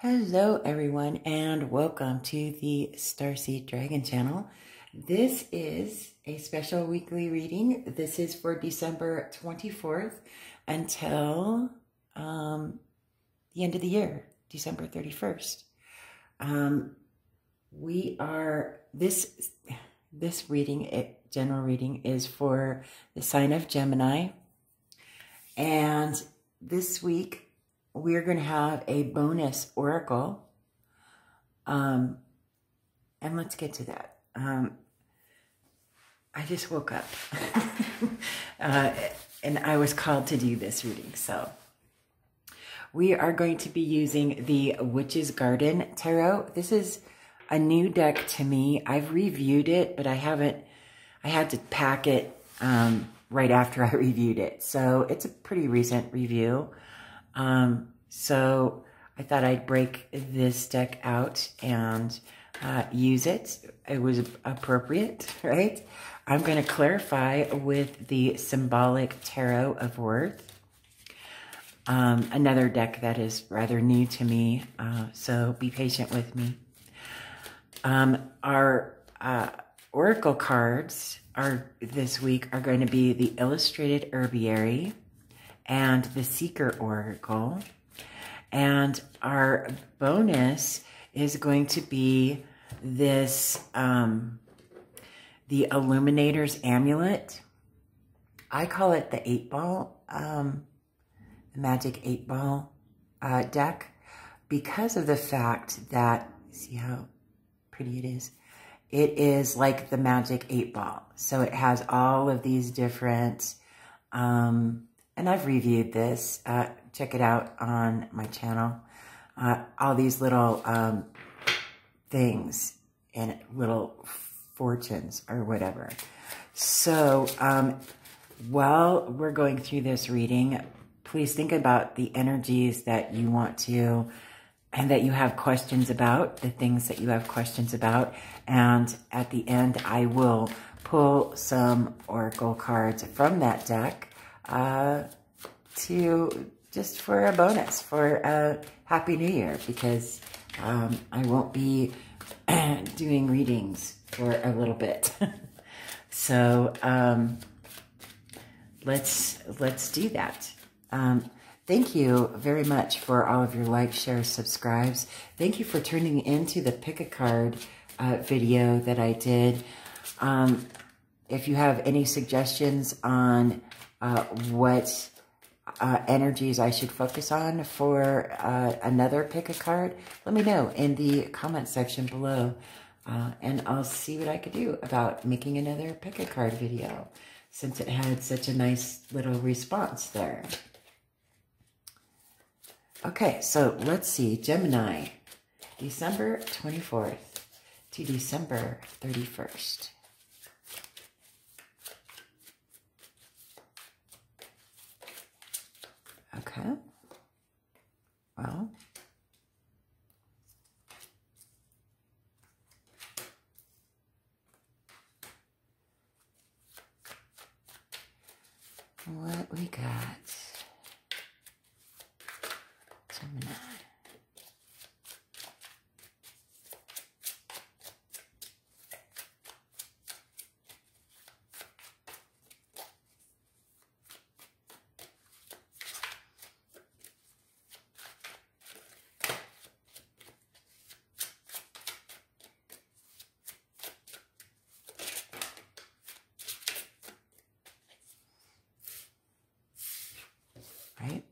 Hello everyone and welcome to the Starseed Dragon channel. This is a special weekly reading. This is for December 24th until the end of the year, December 31st. This reading, general reading, is for the sign of Gemini. And this week we're going to have a bonus oracle. And let's get to that. I just woke up and I was called to do this reading. So we are going to be using the Witch's Garden Tarot. This is a new deck to me. I've reviewed it, but I had to pack it right after I reviewed it. So it's a pretty recent review. So I thought I'd break this deck out and use it. It was appropriate, right? I'm going to clarify with the Symbolic Tarot of Worth. Another deck that is rather new to me, so be patient with me. Our oracle cards this week are going to be the Illustrated Herbiary and the Seeker Oracle. And our bonus is going to be this, the Illuminator's Amulet. I call it the 8-ball, the Magic 8-ball deck, because of the fact that, see how pretty it is? It is like the Magic 8-ball. So it has all of these different, and I've reviewed this. Check it out on my channel. All these little things and little fortunes or whatever. So while we're going through this reading, please think about the energies that you want to and that you have questions about, the things that you have questions about. And at the end, I will pull some oracle cards from that deck just for a bonus, for a Happy New Year, because I won't be doing readings for a little bit. So let's do that. Thank you very much for all of your likes, shares, subscribes. Thank you for turning into the Pick a Card video that I did. If you have any suggestions on what energies I should focus on for another Pick a Card, let me know in the comment section below. And I'll see what I could do about making another Pick a Card video, since it had such a nice little response there. Okay, so let's see. Gemini, December 24th to December 31st. Okay. Well, what we got? Gemini. Right?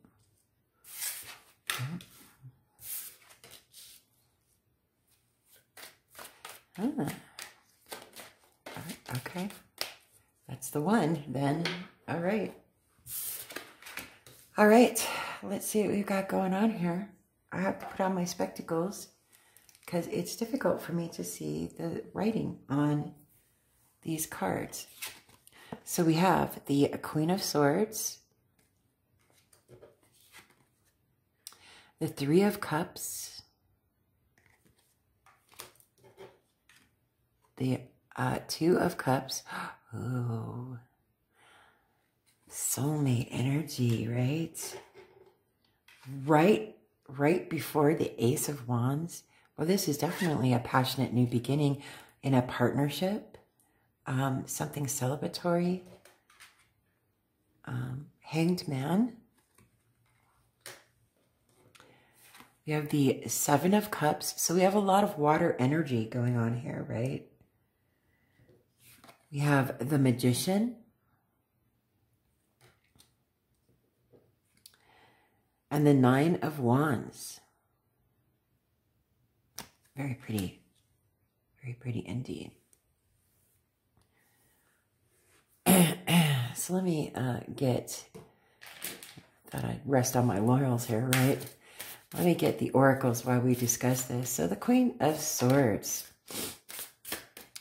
Okay. That's the one then. All right. All right. Let's see what we've got going on here. I have to put on my spectacles because it's difficult for me to see the writing on these cards. So we have the Queen of Swords, the Three of Cups, the Two of Cups. Oh, soulmate energy, right? Right right before the Ace of Wands. Well, this is definitely a passionate new beginning in a partnership, something celebratory. Hanged Man. We have the Seven of Cups. So we have a lot of water energy going on here, right? We have the Magician. And the Nine of Wands. Very pretty. Very pretty indeed. So let me thought I'd rest on my laurels here, right? Let me get the oracles while we discuss this. So the Queen of Swords.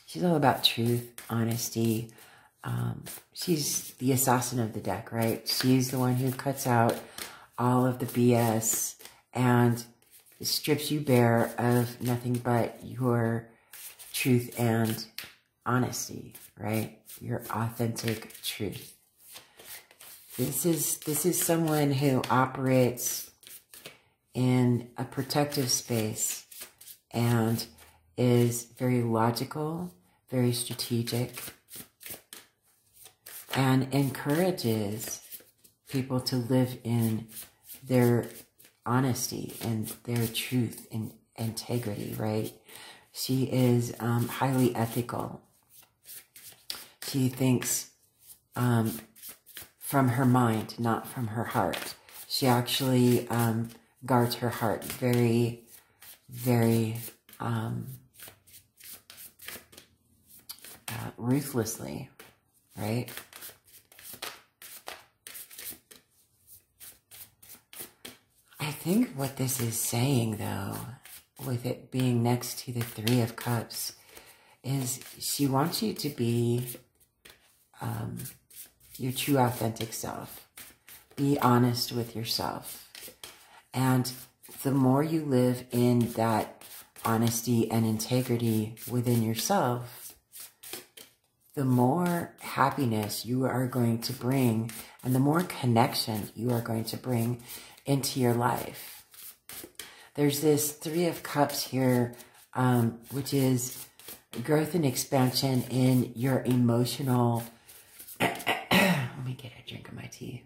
She's all about truth, honesty. She's the assassin of the deck, right? She's the one who cuts out all of the BS and strips you bare of nothing but your truth and honesty, right? Your authentic truth. This is someone who operates in a protective space and is very logical, very strategic, and encourages people to live in their honesty and their truth and integrity, right? She is highly ethical. She thinks from her mind, not from her heart. She actually guards her heart very, very ruthlessly, right? I think what this is saying, though, with it being next to the Three of Cups, is she wants you to be your true authentic self. Be honest with yourself. And the more you live in that honesty and integrity within yourself, the more happiness you are going to bring and the more connection you are going to bring into your life. There's this Three of Cups here, which is growth and expansion in your emotional... Let me get a drink of my tea.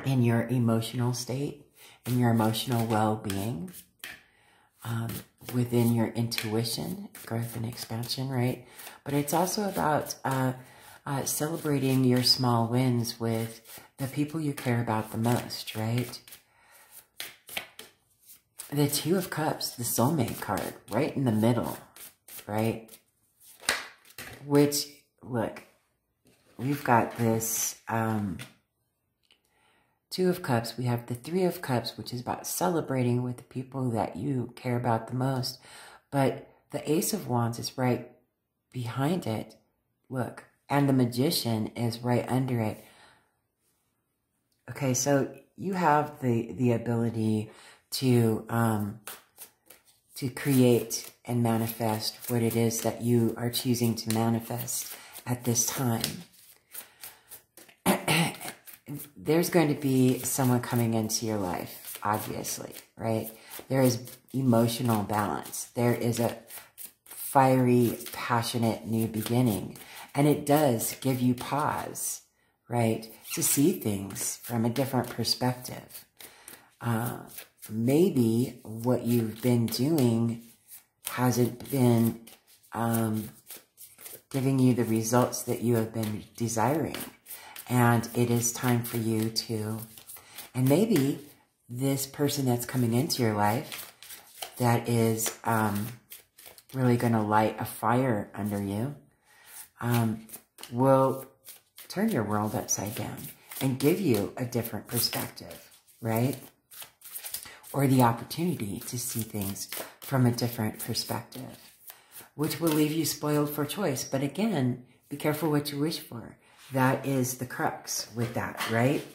In your emotional state, in your emotional well-being, within your intuition, growth and expansion, right? But it's also about celebrating your small wins with the people you care about the most, right? The Two of Cups, the soulmate card, right in the middle, right? Which, look, we've got this Two of Cups. We have the Three of Cups, which is about celebrating with the people that you care about the most. But the Ace of Wands is right behind it. Look, and the Magician is right under it. Okay, so you have the ability to create and manifest what it is that you are choosing to manifest at this time. There's going to be someone coming into your life, obviously, right? There is emotional balance. There is a fiery, passionate new beginning. And it does give you pause, right? To see things from a different perspective. Maybe what you've been doing hasn't been giving you the results that you have been desiring. And it is time for you to, and maybe this person that's coming into your life that is really going to light a fire under you will turn your world upside down and give you a different perspective, right? Or the opportunity to see things from a different perspective, which will leave you spoiled for choice. But again, be careful what you wish for. That is the crux with that, right?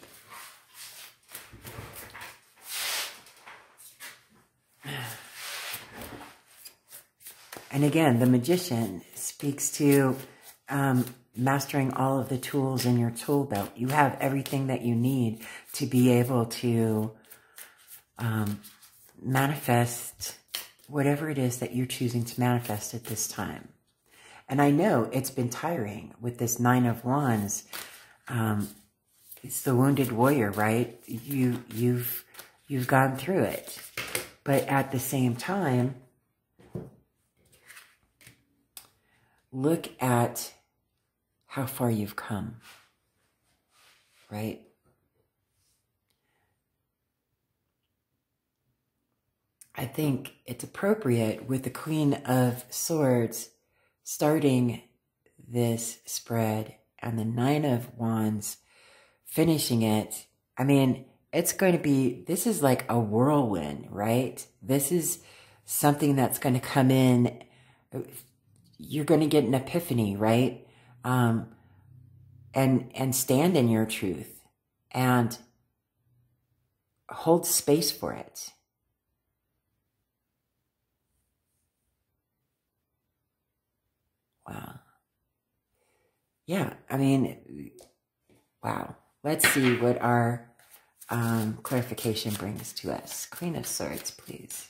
And again, the Magician speaks to mastering all of the tools in your tool belt. You have everything that you need to be able to manifest whatever it is that you're choosing to manifest at this time. And I know it's been tiring with this 9 of Wands. It's the wounded warrior, right? You've gone through it. But at the same time, look at how far you've come, right? I think it's appropriate with the Queen of Swords starting this spread and the 9 of Wands finishing it. I mean, it's going to be, this is like a whirlwind, right? This is something that's going to come in. You're going to get an epiphany, right? And stand in your truth and hold space for it. Wow. Yeah, I mean, wow. Let's see what our clarification brings to us. Queen of Swords, please.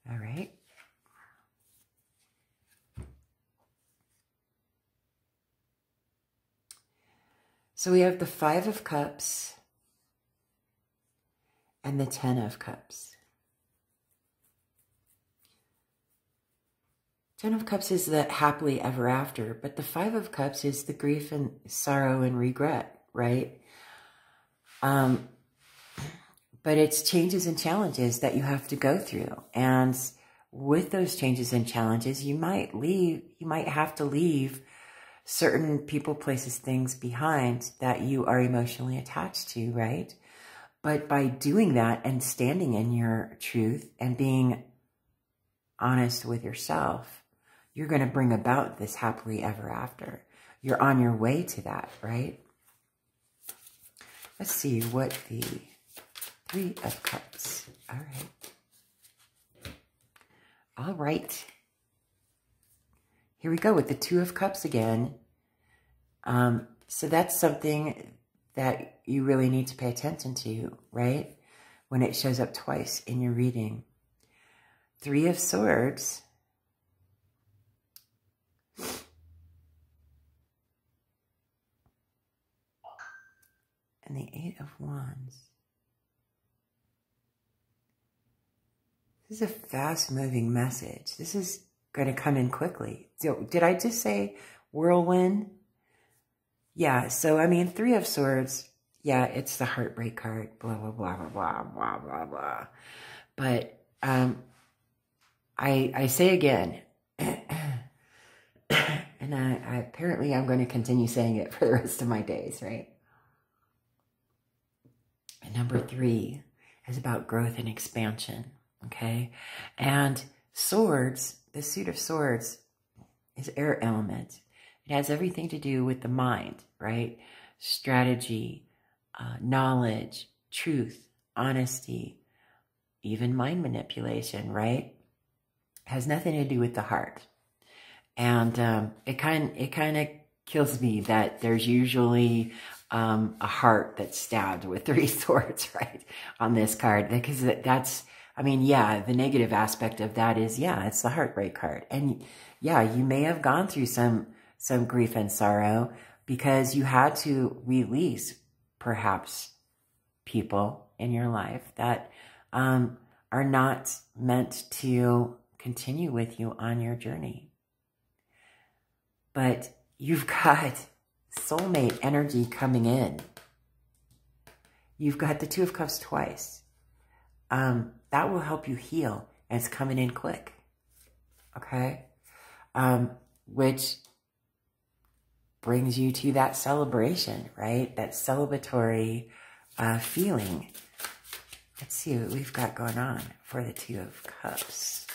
All right. So we have the 5 of Cups and the 10 of Cups. 10 of Cups is the happily ever after, but the 5 of Cups is the grief and sorrow and regret, right? But it's changes and challenges that you have to go through. And with those changes and challenges, you might have to leave certain people, places, things behind that you are emotionally attached to, right? But by doing that and standing in your truth and being honest with yourself, you're going to bring about this happily ever after. You're on your way to that, right? Let's see what the 3 of Cups. All right. All right. Here we go with the 2 of Cups again. So that's something that you really need to pay attention to, right? When it shows up twice in your reading. 3 of Swords. And the 8 of Wands. This is a fast-moving message. This is going to come in quickly. So, did I just say whirlwind? Yeah, so, I mean, 3 of Swords, yeah, it's the heartbreak card, blah, blah, blah, blah, blah, blah, blah, blah. But I say again, and apparently I'm going to continue saying it for the rest of my days, right? And number 3 is about growth and expansion. Okay, and swords, the suit of swords is air element. It has everything to do with the mind, right? Strategy, knowledge, truth, honesty, even mind manipulation, right? It has nothing to do with the heart. And it kind of kills me that there's usually a heart that's stabbed with 3 swords, right, on this card, because that's, I mean, yeah, the negative aspect of that is, yeah, it's the heartbreak card. And yeah, you may have gone through some grief and sorrow because you had to release perhaps people in your life that are not meant to continue with you on your journey. But you've got soulmate energy coming in. You've got the 2 of Cups twice. That will help you heal, and it's coming in quick, okay? Which brings you to that celebration, right? That celebratory feeling Let's see what we've got going on for the Two of Cups.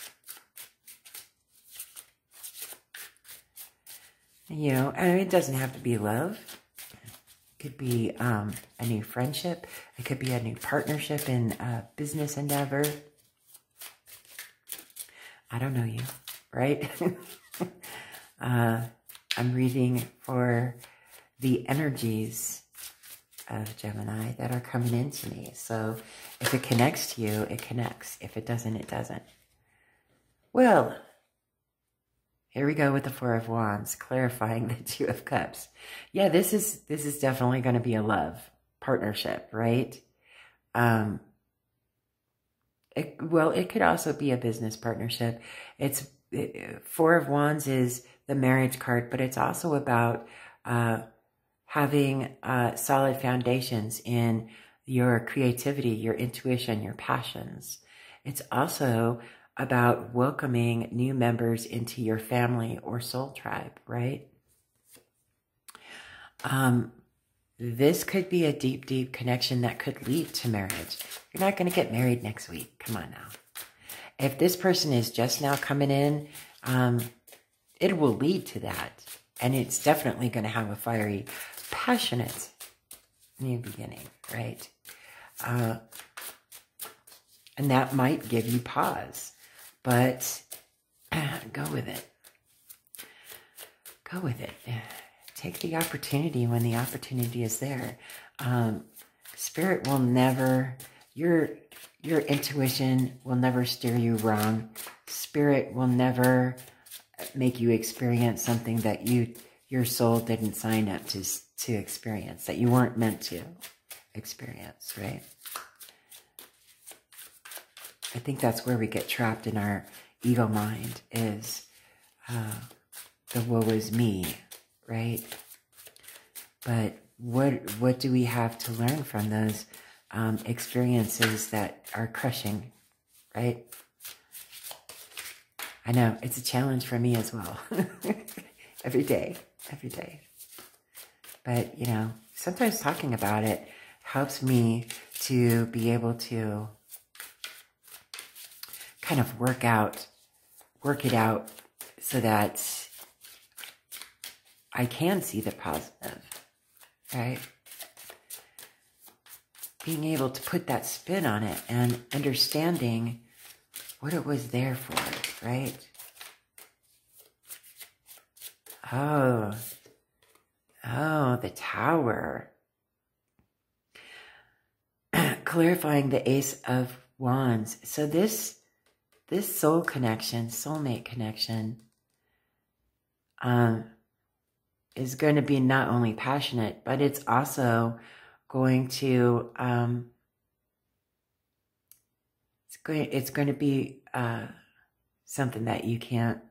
You know, and it doesn't have to be love. It could be a new friendship. It could be a new partnership in a business endeavor. I don't know you, right? I'm reading for the energies of Gemini that are coming into me. So if it connects to you, it connects. If it doesn't, it doesn't. Well, here we go with the Four of Wands, clarifying the Two of Cups. Yeah, this is definitely going to be a love partnership, right? It could also be a business partnership. Four of Wands is the marriage card, but it's also about having solid foundations in your creativity, your intuition, your passions. It's also about welcoming new members into your family or soul tribe, right? This could be a deep, deep connection that could lead to marriage. You're not going to get married next week. Come on now. If this person is just now coming in, it will lead to that. And it's definitely going to have a fiery, passionate new beginning, right? And that might give you pause. But go with it. Go with it. Take the opportunity when the opportunity is there. Spirit will never, your intuition will never steer you wrong. Spirit will never make you experience something that your soul didn't sign up to experience, that you weren't meant to experience, right? I think that's where we get trapped in our ego mind, is the woe is me, right? But what do we have to learn from those experiences that are crushing, right? I know, it's a challenge for me as well. Every day. But, you know, sometimes talking about it helps me to be able to kind of work it out so that I can see the positive, right? Being able to put that spin on it and understanding what it was there for, right? Oh, the Tower. Clarifying the Ace of Wands. So this soul connection, soulmate connection, is going to be not only passionate, but it's also going to it's going to be something that you can't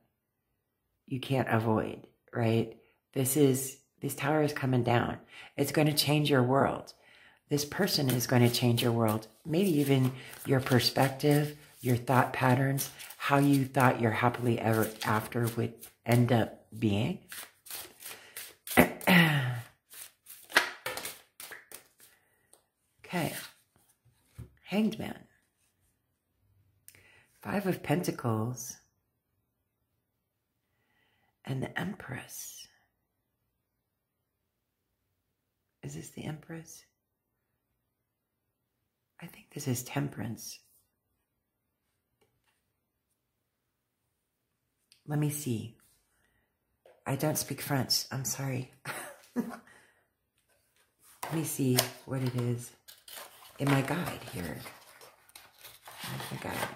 avoid, right? This tower is coming down. It's going to change your world. This person is going to change your world. Maybe even your perspective, your thought patterns, how you thought your happily ever after would end up being. Okay. Hanged Man. Five of Pentacles. And the Empress. Is this the Empress? I think this is Temperance. Let me see. I don't speak French. I'm sorry. Let me see what it is in my guide here. Where's my guide?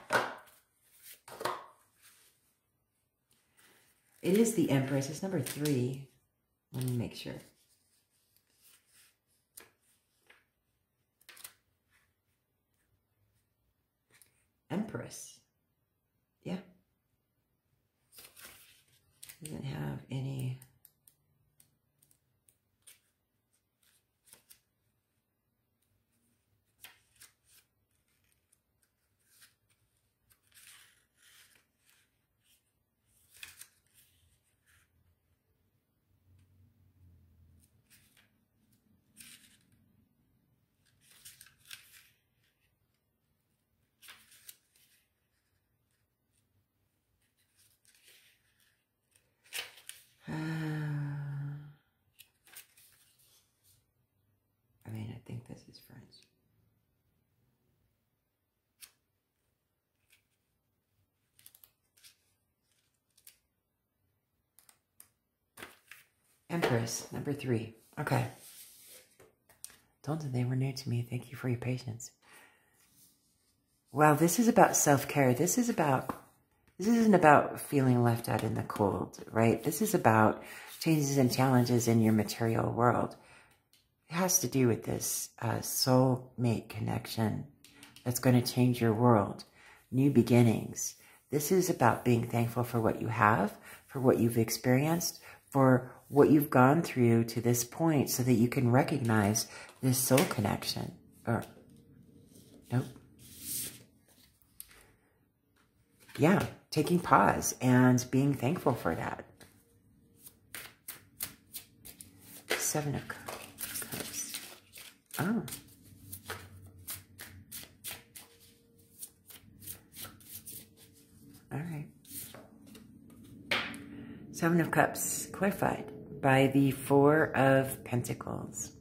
It is the Empress. It's number 3. Let me make sure. Empress. Yeah. Doesn't have any. Empress, number 3. Okay. Told you they were new to me. Thank you for your patience. Well, this is about self-care. This isn't about feeling left out in the cold, right? This is about changes and challenges in your material world. It has to do with this soulmate connection that's going to change your world. New beginnings. This is about being thankful for what you have, for what you've experienced, for what you've gone through to this point so that you can recognize this soul connection. Or, nope. Yeah, taking pause and being thankful for that. 7 of Cups. Oh. All right. 7 of Cups clarified by the 4 of Pentacles.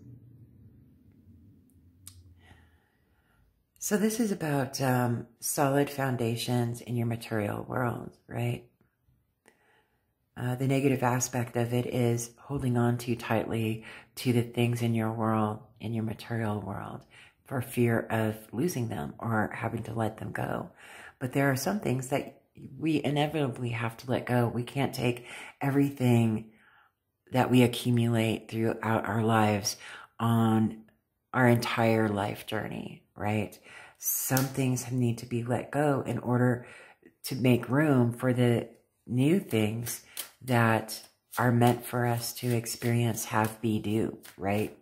So this is about solid foundations in your material world, right? The negative aspect of it is holding on too tightly to the things in your world, in your material world, for fear of losing them or having to let them go. But there are some things that we inevitably have to let go. We can't take everything that we accumulate throughout our lives on our entire life journey, right? Some things need to be let go in order to make room for the new things that are meant for us to experience, have, be, do, right?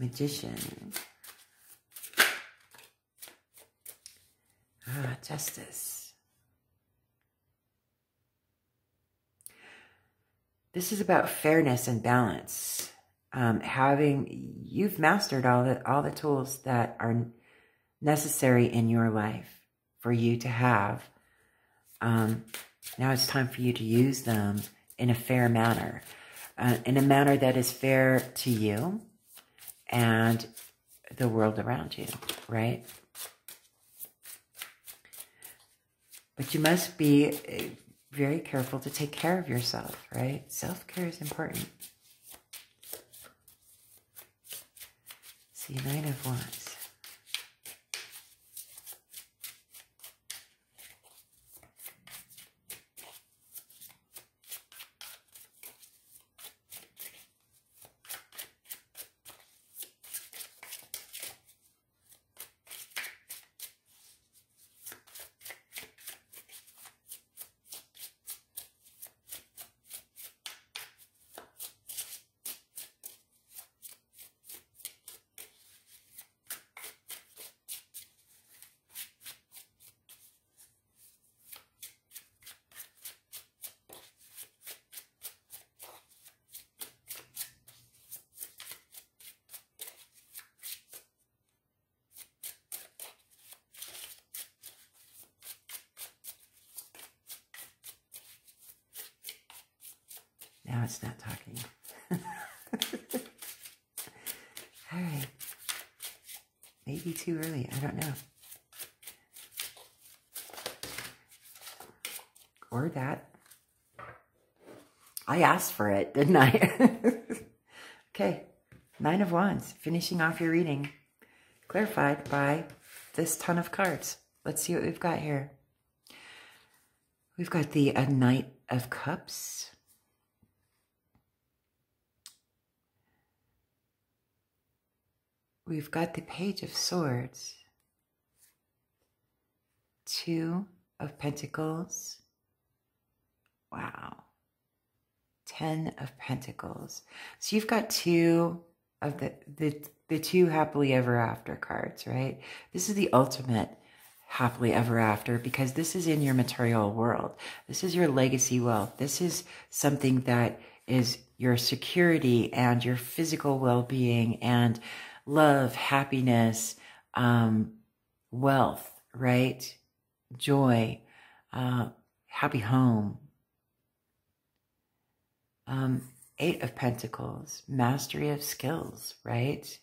Magician. Justice. This is about fairness and balance. You've mastered all the tools that are necessary in your life for you to have. Now it's time for you to use them in a fair manner, in a manner that is fair to you and the world around you, right? But you must be very careful to take care of yourself, right? Self-care is important. See, 9 of Wands. Now it's not talking. All right. Maybe too early. I don't know. Or that. I asked for it, didn't I? Okay. 9 of Wands. Finishing off your reading. Clarified by this ton of cards. Let's see what we've got here. We've got the Knight of Cups. We've got the Page of Swords, 2 of Pentacles, wow, 10 of Pentacles. So you've got 2 of the 2 happily ever after cards, right? This is the ultimate happily ever after because this is in your material world. This is your legacy wealth. This is something that is your security and your physical well-being and love, happiness, wealth, right? Joy, happy home. 8 of Pentacles, mastery of skills, right?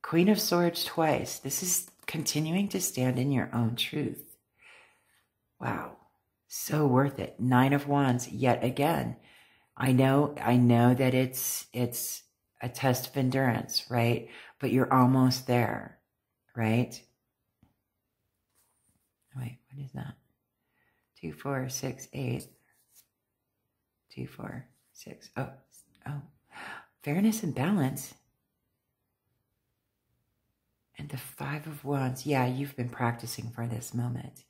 Queen of Swords twice. This is continuing to stand in your own truth. Wow. So worth it. 9 of Wands, yet again. I know that it's a test of endurance, right? But you're almost there, right? Wait, what is that? 2, 4, 6, 8. 2, 4, 6. Oh. Fairness and balance. And the 5 of Wands. Yeah, you've been practicing for this moment.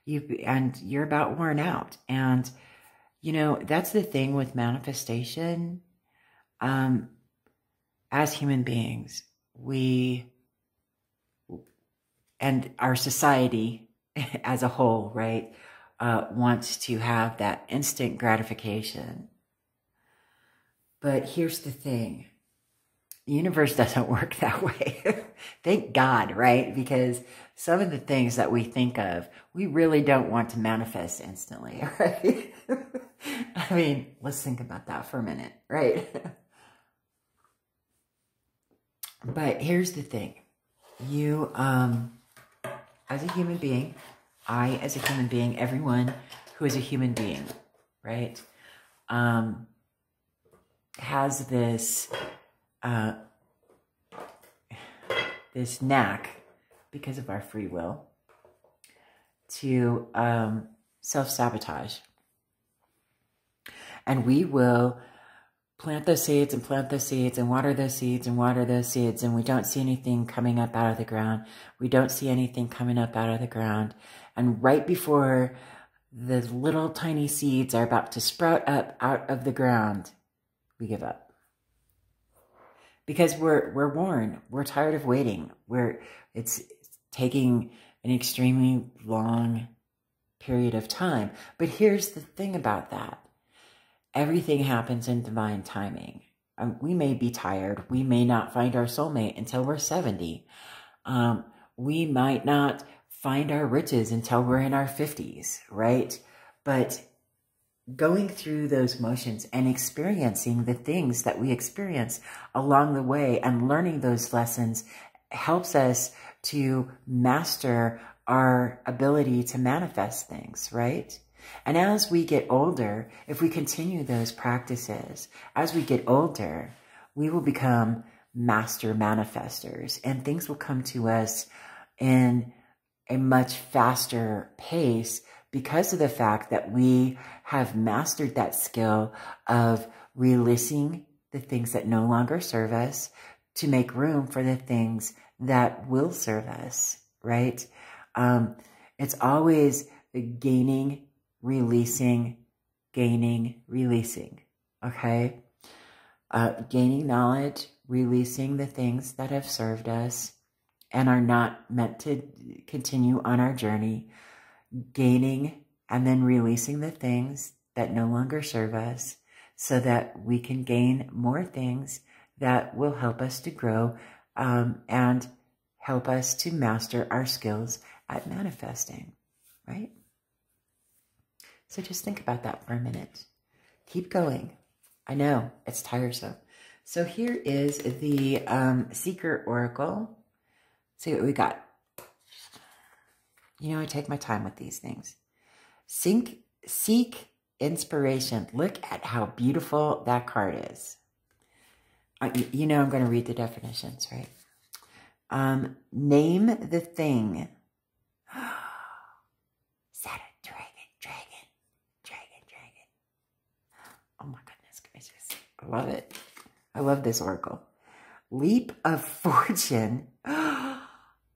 And you're about worn out. And, you know, that's the thing with manifestation. As human beings, we, and our society as a whole, right, wants to have that instant gratification. But here's the thing. The universe doesn't work that way. Thank God, right? Because some of the things that we think of, we really don't want to manifest instantly, right? I mean, let's think about that for a minute, right? But here's the thing. You, as a human being, I as a human being, everyone who is a human being, right, has this this knack, because of our free will, to self-sabotage. And we will plant those seeds and plant those seeds and water those seeds and water those seeds, and we don't see anything coming up out of the ground. We don't see anything coming up out of the ground. And right before the little tiny seeds are about to sprout up out of the ground, we give up. Because we're worn. We're tired of waiting. It's taking an extremely long period of time. But here's the thing about that. Everything happens in divine timing. We may be tired. We may not find our soulmate until we're 70. We might not find our riches until we're in our 50s, right? But going through those motions and experiencing the things that we experience along the way and learning those lessons helps us to master our ability to manifest things, right? And as we get older, if we continue those practices, as we get older, we will become master manifestors, and things will come to us in a much faster pace because of the fact that we have mastered that skill of releasing the things that no longer serve us to make room for the things that will serve us, right? It's always gaining, releasing, gaining, releasing, okay? Gaining knowledge, releasing the things that have served us and are not meant to continue on our journey, gaining and then releasing the things that no longer serve us so that we can gain more things that will help us to grow and help us to master our skills at manifesting, right? So just think about that for a minute. Keep going. I know, it's tiresome. So here is the Seeker Oracle. See what we got. You know, I take my time with these things. Seek inspiration. Look at how beautiful that card is. You know I'm going to read the definitions, right? Name the thing. Saturn, dragon. Oh my goodness gracious. I love it. I love this oracle. Leap of fortune.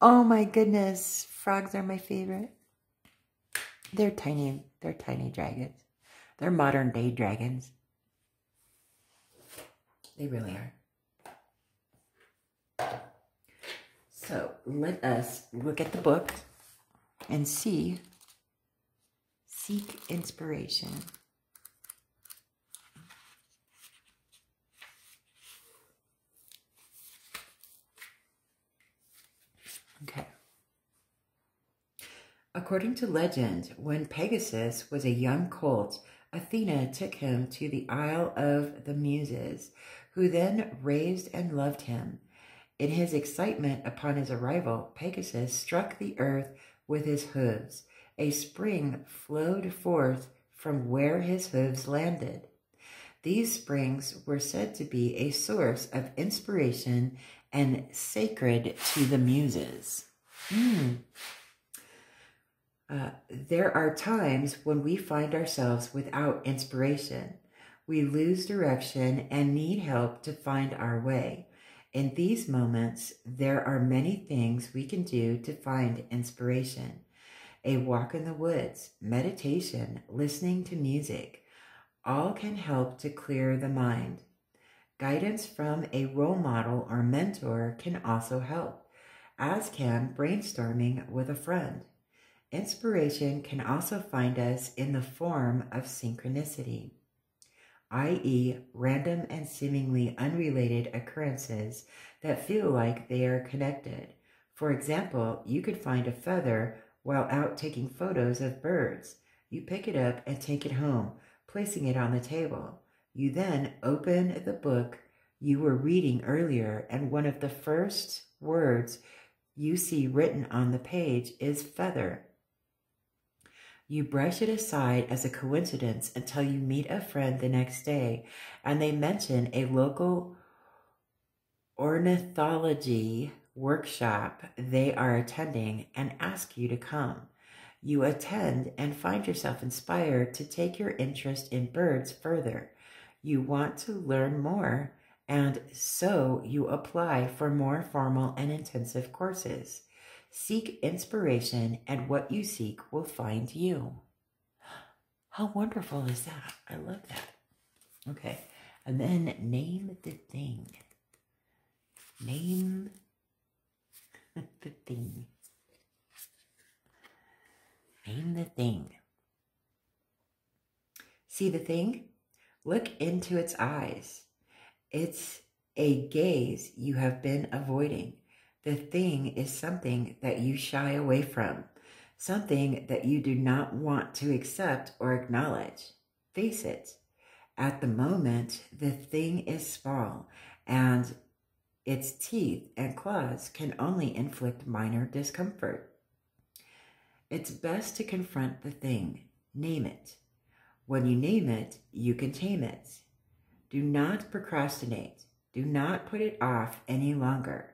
Oh my goodness. Frogs are my favorite. They're tiny dragons. They're modern day dragons. They really are. So let us look at the book and see. Seek inspiration. Okay. According to legend, when Pegasus was a young colt, Athena took him to the Isle of the Muses, who then raised and loved him. In his excitement upon his arrival, Pegasus struck the earth with his hooves. A spring flowed forth from where his hooves landed. These springs were said to be a source of inspiration and sacred to the muses. There are times when we find ourselves without inspiration. We lose direction and need help to find our way. In these moments, there are many things we can do to find inspiration. A walk in the woods, meditation, listening to music, all can help to clear the mind. Guidance from a role model or mentor can also help, as can brainstorming with a friend. Inspiration can also find us in the form of synchronicity, i.e., random and seemingly unrelated occurrences that feel like they are connected. For example, you could find a feather while out taking photos of birds. You pick it up and take it home, placing it on the table. You then open the book you were reading earlier, and one of the first words you see written on the page is feather. You brush it aside as a coincidence until you meet a friend the next day and they mention a local ornithology workshop they are attending and ask you to come. You attend and find yourself inspired to take your interest in birds further. You want to learn more, and so you apply for more formal and intensive courses. Seek inspiration, and what you seek will find you. How wonderful is that? I love that. Okay, and then name the thing. Name the thing. Name the thing. See the thing? Look into its eyes. It's a gaze you have been avoiding. The thing is something that you shy away from, something that you do not want to accept or acknowledge. Face it. At the moment, the thing is small, and its teeth and claws can only inflict minor discomfort. It's best to confront the thing. Name it. When you name it, you can tame it. Do not procrastinate. Do not put it off any longer.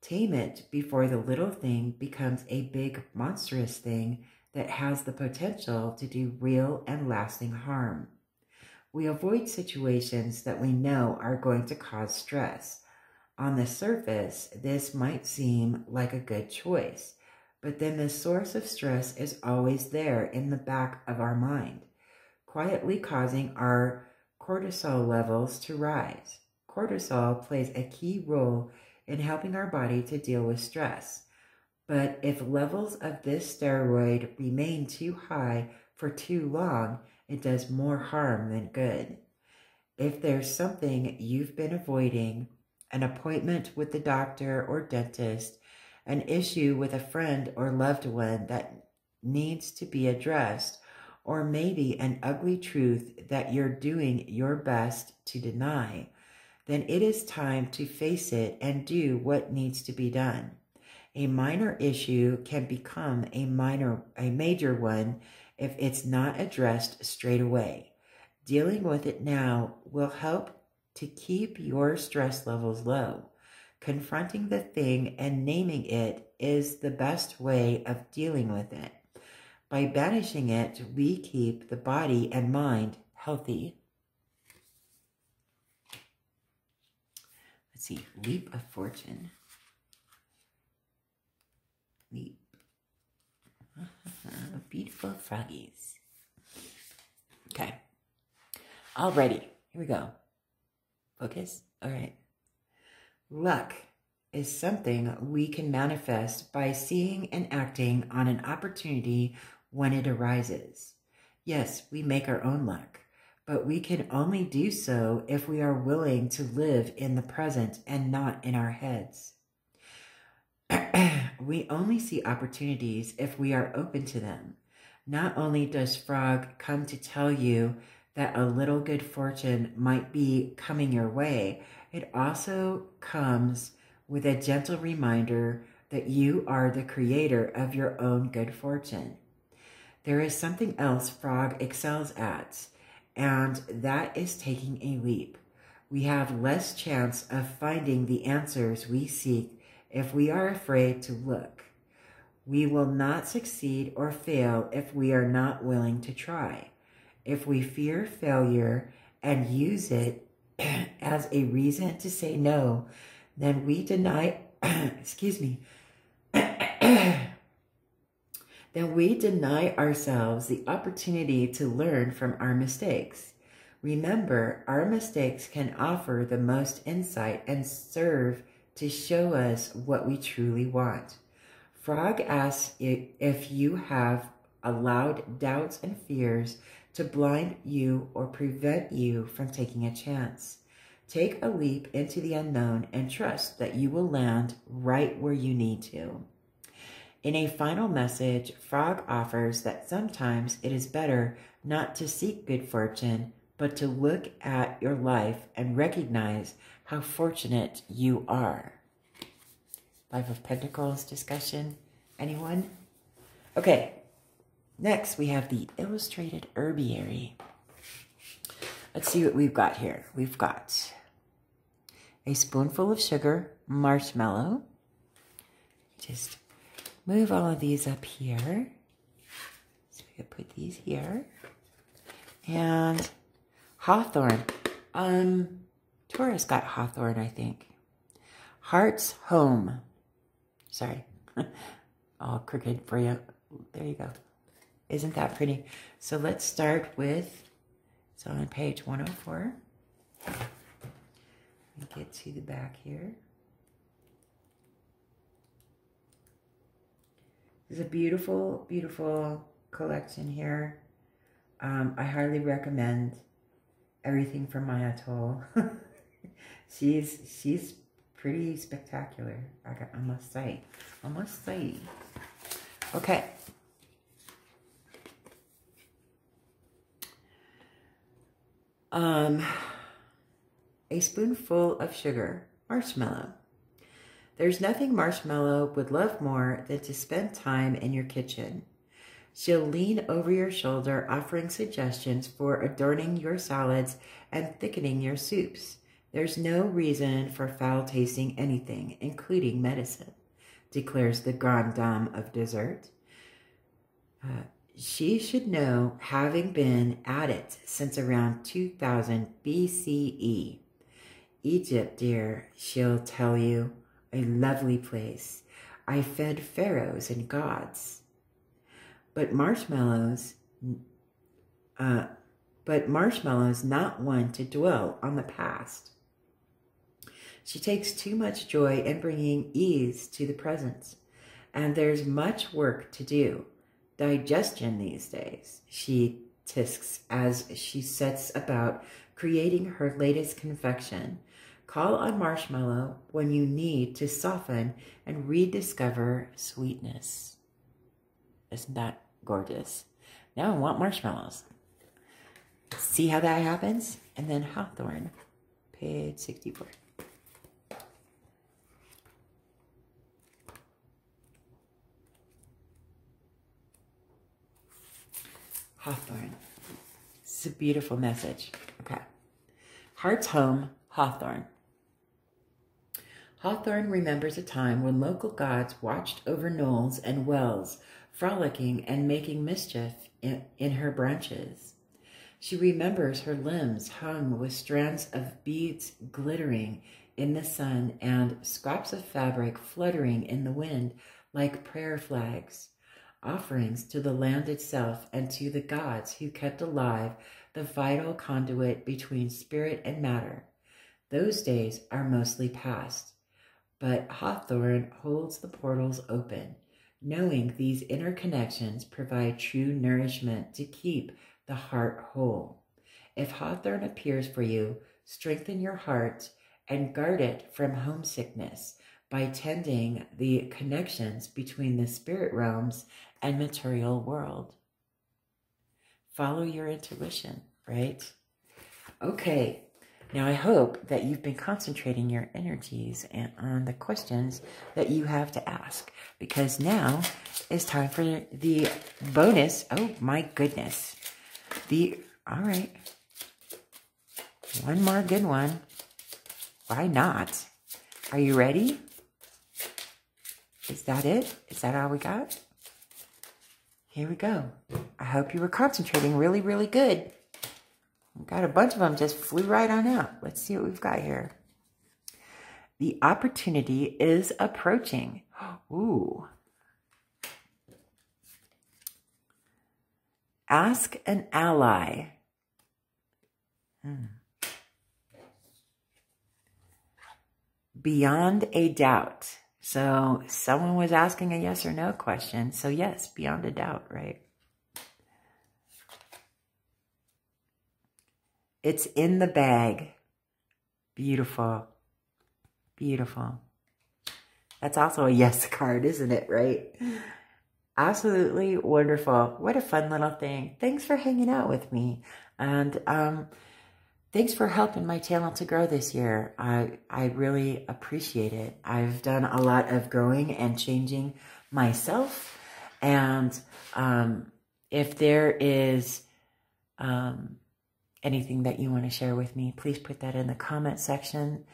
Tame it before the little thing becomes a big, monstrous thing that has the potential to do real and lasting harm. We avoid situations that we know are going to cause stress. On the surface, this might seem like a good choice, but then the source of stress is always there in the back of our mind, quietly causing our cortisol levels to rise. Cortisol plays a key role in helping our body to deal with stress. But if levels of this steroid remain too high for too long, it does more harm than good. If there's something you've been avoiding, an appointment with the doctor or dentist, an issue with a friend or loved one that needs to be addressed, or maybe an ugly truth that you're doing your best to deny, then it is time to face it and do what needs to be done. A minor issue can become a major one if it's not addressed straight away. Dealing with it now will help to keep your stress levels low. Confronting the thing and naming it is the best way of dealing with it. By banishing it, we keep the body and mind healthy. Let's see, leap of fortune. Leap. Beautiful froggies. Okay. Alrighty, here we go. Focus. All right. Luck is something we can manifest by seeing and acting on an opportunity when it arises. Yes, we make our own luck, but we can only do so if we are willing to live in the present and not in our heads. We only see opportunities if we are open to them. Not only does Frog come to tell you that a little good fortune might be coming your way, it also comes with a gentle reminder that you are the creator of your own good fortune. There is something else Frog excels at, and that is taking a leap. We have less chance of finding the answers we seek if we are afraid to look. We will not succeed or fail if we are not willing to try. If we fear failure and use it as a reason to say no, then we deny, excuse me, then we deny ourselves the opportunity to learn from our mistakes. Remember, our mistakes can offer the most insight and serve to show us what we truly want. Frog asks if you have allowed doubts and fears to blind you or prevent you from taking a chance. Take a leap into the unknown and trust that you will land right where you need to. In a final message, Frog offers that sometimes it is better not to seek good fortune, but to look at your life and recognize how fortunate you are. Five of Pentacles discussion. Anyone? Okay. Next, we have the Illustrated Herbiary. Let's see what we've got here. We've got a spoonful of sugar, marshmallow. Just move all of these up here. So we can put these here. And hawthorn. Taurus got hawthorn, I think. Heart's home. Sorry. All crooked for you. There you go. Isn't that pretty? So let's start with, it's on page 104. Let me get to the back here. This is a beautiful, beautiful collection here. I highly recommend everything from Maya Toll. She's pretty spectacular, I must say. I must say. Okay. A spoonful of sugar, marshmallow. There's nothing Marshmallow would love more than to spend time in your kitchen. She'll lean over your shoulder, offering suggestions for adorning your salads and thickening your soups. There's no reason for foul-tasting anything, including medicine, declares the grande dame of dessert. She should know, having been at it since around 2000 BCE. Egypt, dear, she'll tell you, a lovely place. I fed pharaohs and gods. But Marshmallow's not one to dwell on the past. She takes too much joy in bringing ease to the present, and there's much work to do. Digestion these days, she tisks as she sets about creating her latest confection. Call on Marshmallow when you need to soften and rediscover sweetness. Isn't that gorgeous? Now I want marshmallows. See how that happens? And then Hawthorn, page 64. Hawthorn. This is a beautiful message. Okay. Heart's home, Hawthorn. Hawthorn remembers a time when local gods watched over knolls and wells, frolicking and making mischief in her branches. She remembers her limbs hung with strands of beads glittering in the sun and scraps of fabric fluttering in the wind like prayer flags, offerings to the land itself and to the gods who kept alive the vital conduit between spirit and matter. Those days are mostly past, but Hawthorn holds the portals open, knowing these interconnections provide true nourishment to keep the heart whole. If Hawthorn appears for you, strengthen your heart and guard it from homesickness by tending the connections between the spirit realms and material world. Follow your intuition, right? Okay, now I hope that you've been concentrating your energies on the questions that you have to ask, because now it's time for the bonus. Oh my goodness. All right, One more good one. Why not? Are you ready? Is that it? Is that all we got? Here we go. I hope you were concentrating really, really good. We've got a bunch of them just flew right on out. Let's see what we've got here. The opportunity is approaching. Ooh. Ask an ally. Beyond a doubt. So someone was asking a yes or no question. So yes, beyond a doubt, right? It's in the bag. Beautiful. Beautiful. That's also a yes card, isn't it, right? Absolutely wonderful. What a fun little thing. Thanks for hanging out with me. And thanks for helping my channel to grow this year. I really appreciate it. I've done a lot of growing and changing myself. And if there is anything that you want to share with me, please put that in the comment section.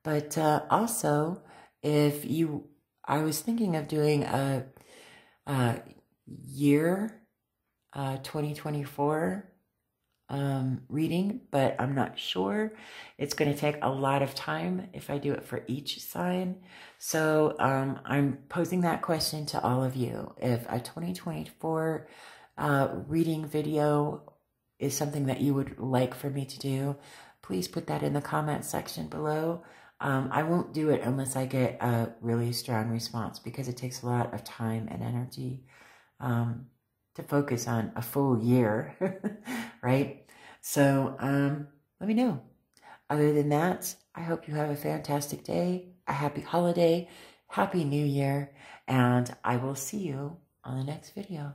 But also, I was thinking of doing a year 2024 reading, but I'm not sure. It's going to take a lot of time if I do it for each sign. So I'm posing that question to all of you. If a 2024 reading video is something that you would like for me to do, please put that in the comment section below. I won't do it unless I get a really strong response, because it takes a lot of time and energy to focus on a full year, right? So let me know. Other than that, I hope you have a fantastic day, a happy holiday, happy new year, and I will see you on the next video.